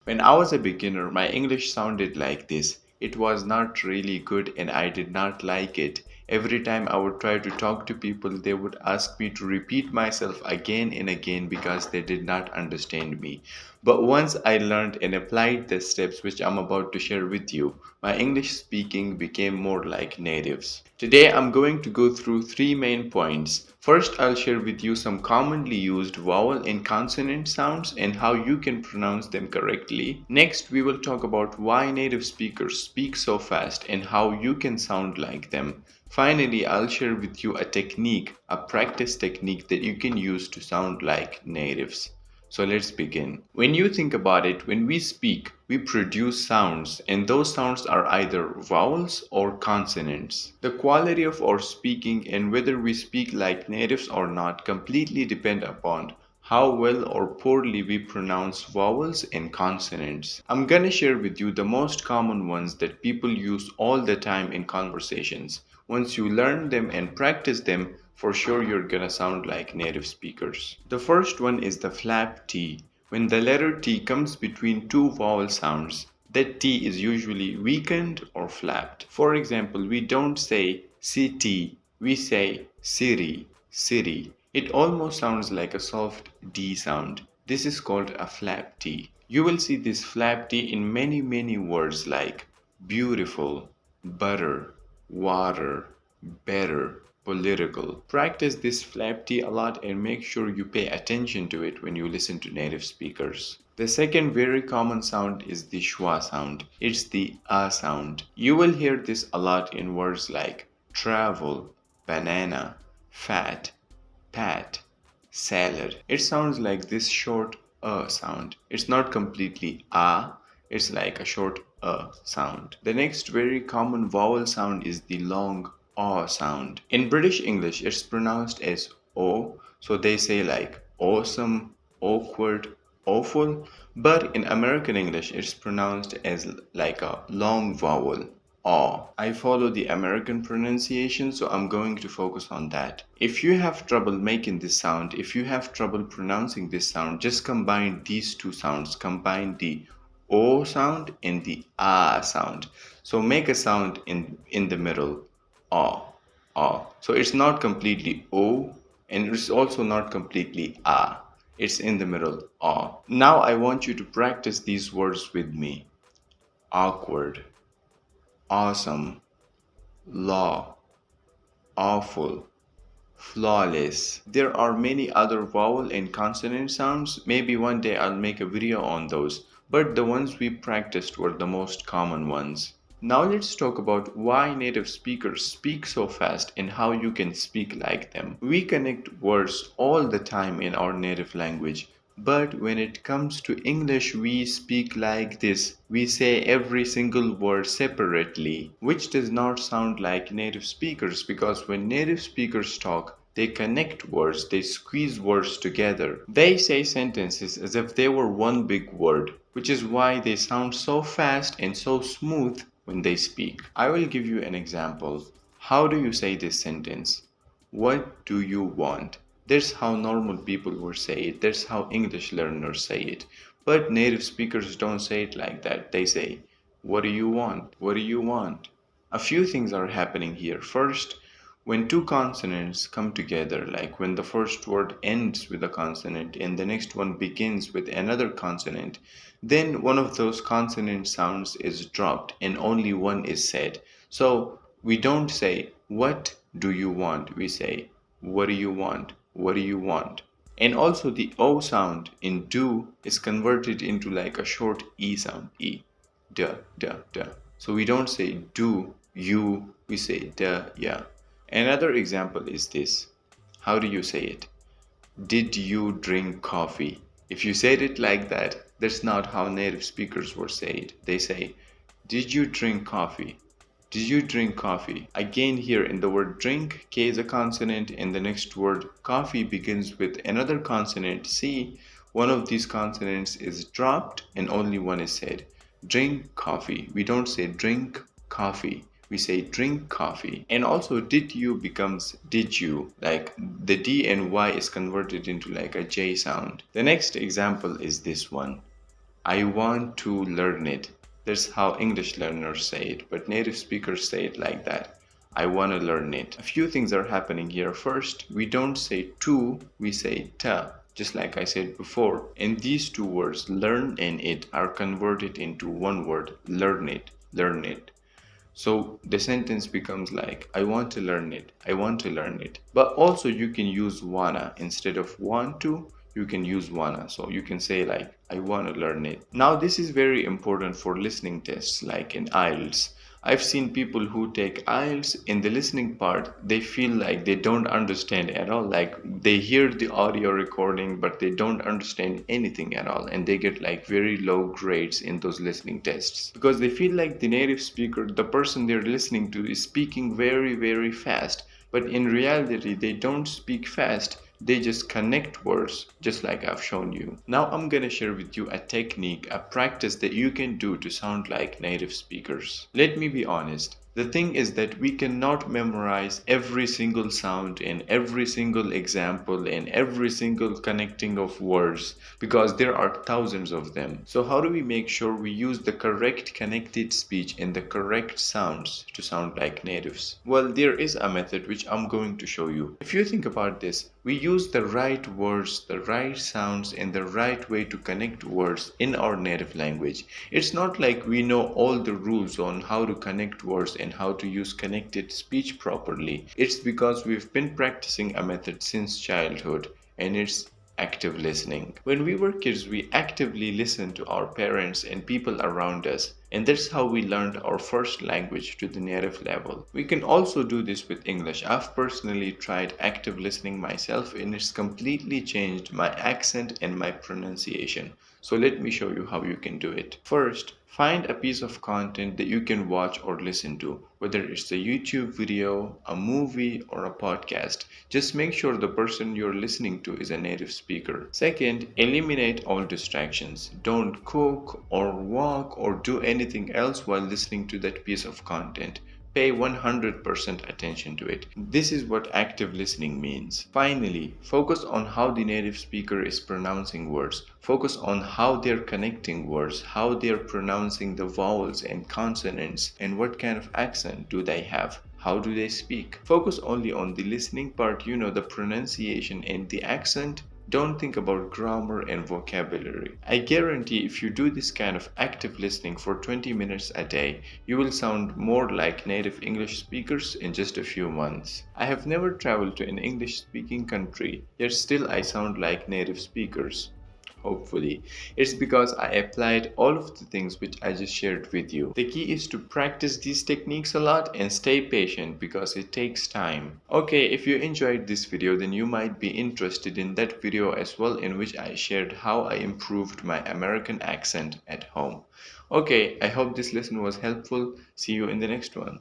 When I was a beginner, my English sounded like this. It was not really good and I did not like it. Every time I would try to talk to people, they would ask me to repeat myself again and again because they did not understand me. But once I learned and applied the steps which I'm about to share with you, my English speaking became more like natives. Today I'm going to go through three main points. First, I'll share with you some commonly used vowel and consonant sounds and how you can pronounce them correctly. Next, we will talk about why native speakers speak so fast and how you can sound like them. Finally, I'll share with you a technique, a practice technique that you can use to sound like natives. So let's begin. When you think about it, when we speak, we produce sounds, and those sounds are either vowels or consonants. The quality of our speaking and whether we speak like natives or not completely depend upon how well or poorly we pronounce vowels and consonants. I'm gonna share with you the most common ones that people use all the time in conversations. Once you learn them and practice them, for sure you're gonna sound like native speakers. The first one is the flap T. When the letter T comes between two vowel sounds, that T is usually weakened or flapped. For example, we don't say city, we say city, city. It almost sounds like a soft D sound. This is called a flap T. You will see this flap T in many words like beautiful, butter, water, better, political. Practice this flap T a lot and make sure you pay attention to it when you listen to native speakers. The second very common sound is the schwa sound. It's the a sound. You will hear this a lot in words like travel, banana, fat, pat, salad. It sounds like this short sound. It's not completely it's like a short sound. The next very common vowel sound is the long sound. In British English, it's pronounced as O, so they say like awesome, awkward, awful, but in American English, it's pronounced as like a long vowel. I follow the American pronunciation, so I'm going to focus on that. If you have trouble making this sound, if you have trouble pronouncing this sound, just combine these two sounds. Combine the O sound and the A sound. So make a sound in the middle. Ah, So it's not completely O and it's also not completely A. It's in the middle. Now I want you to practice these words with me. Awkward, awesome, law, awful, flawless. There are many other vowel and consonant sounds. Maybe one day I'll make a video on those, but the ones we practiced were the most common ones. Now let's talk about why native speakers speak so fast and how you can speak like them. We connect words all the time in our native language. But when it comes to English, we speak like this. We say every single word separately, which does not sound like native speakers because when native speakers talk, they connect words, they squeeze words together. They say sentences as if they were one big word, which is why they sound so fast and so smooth when they speak. I will give you an example. How do you say this sentence? What do you want? That's how normal people would say it. That's how English learners say it. But native speakers don't say it like that. They say, what do you want? What do you want? A few things are happening here. First, when two consonants come together, like when the first word ends with a consonant and the next one begins with another consonant, then one of those consonant sounds is dropped and only one is said. So we don't say, what do you want? We say, what do you want? What do you want? And also the O sound in do is converted into like a short E sound. E. Duh, duh, duh. So we don't say do, you, we say duh, yeah. Another example is this. How do you say it? Did you drink coffee? If you said it like that, that's not how native speakers would say it. They say, did you drink coffee? Did you drink coffee? Again here in the word drink, K is a consonant and the next word coffee begins with another consonant, C. One of these consonants is dropped and only one is said. Drink coffee. We don't say drink coffee. We say drink coffee. And also did you becomes did you, like the D and Y is converted into like a J sound. The next example is this one. I want to learn it. That's how English learners say it, but native speakers say it like that. I want to learn it. A few things are happening here. First, we don't say to, we say ta, just like I said before. And these two words, learn and it, are converted into one word, learn it, learn it. So the sentence becomes like, I want to learn it. I want to learn it. But also you can use wanna instead of want to. You can use wanna. So you can say like, I want to learn it. Now this is very important for listening tests like in IELTS. I've seen people who take IELTS in the listening part, they feel like they don't understand at all. Like they hear the audio recording, but they don't understand anything at all. And they get like very low grades in those listening tests because they feel like the native speaker, the person they're listening to, is speaking very, very fast. But in reality, they don't speak fast. They just connect words, just like I've shown you. Now I'm gonna share with you a technique, a practice that you can do to sound like native speakers. Let me be honest. The thing is that we cannot memorize every single sound in every single example in every single connecting of words because there are thousands of them. So how do we make sure we use the correct connected speech and the correct sounds to sound like natives? Well, there is a method which I'm going to show you. If you think about this, we use the right words, the right sounds, and the right way to connect words in our native language. It's not like we know all the rules on how to connect words and how to use connected speech properly. It's because we've been practicing a method since childhood, and it's active listening. When we were kids, we actively listened to our parents and people around us, and that's how we learned our first language to the native level. We can also do this with English. I've personally tried active listening myself, and it's completely changed my accent and my pronunciation. So let me show you how you can do it. First, find a piece of content that you can watch or listen to, whether it's a YouTube video, a movie, or a podcast. Just make sure the person you're listening to is a native speaker. Second, eliminate all distractions. Don't cook or walk or do anything else while listening to that piece of content. Pay 100% attention to it. This is what active listening means. Finally, focus on how the native speaker is pronouncing words. Focus on how they're connecting words, how they're pronouncing the vowels and consonants, and what kind of accent do they have. How do they speak? Focus only on the listening part, the pronunciation and the accent. Don't think about grammar and vocabulary. I guarantee if you do this kind of active listening for 20 minutes a day, you will sound more like native English speakers in just a few months. I have never traveled to an English speaking country, yet still I sound like native speakers. Hopefully. It's because I applied all of the things which I just shared with you. The key is to practice these techniques a lot and stay patient because it takes time. Okay, if you enjoyed this video, then you might be interested in that video as well, in which I shared how I improved my American accent at home. Okay, I hope this lesson was helpful. See you in the next one.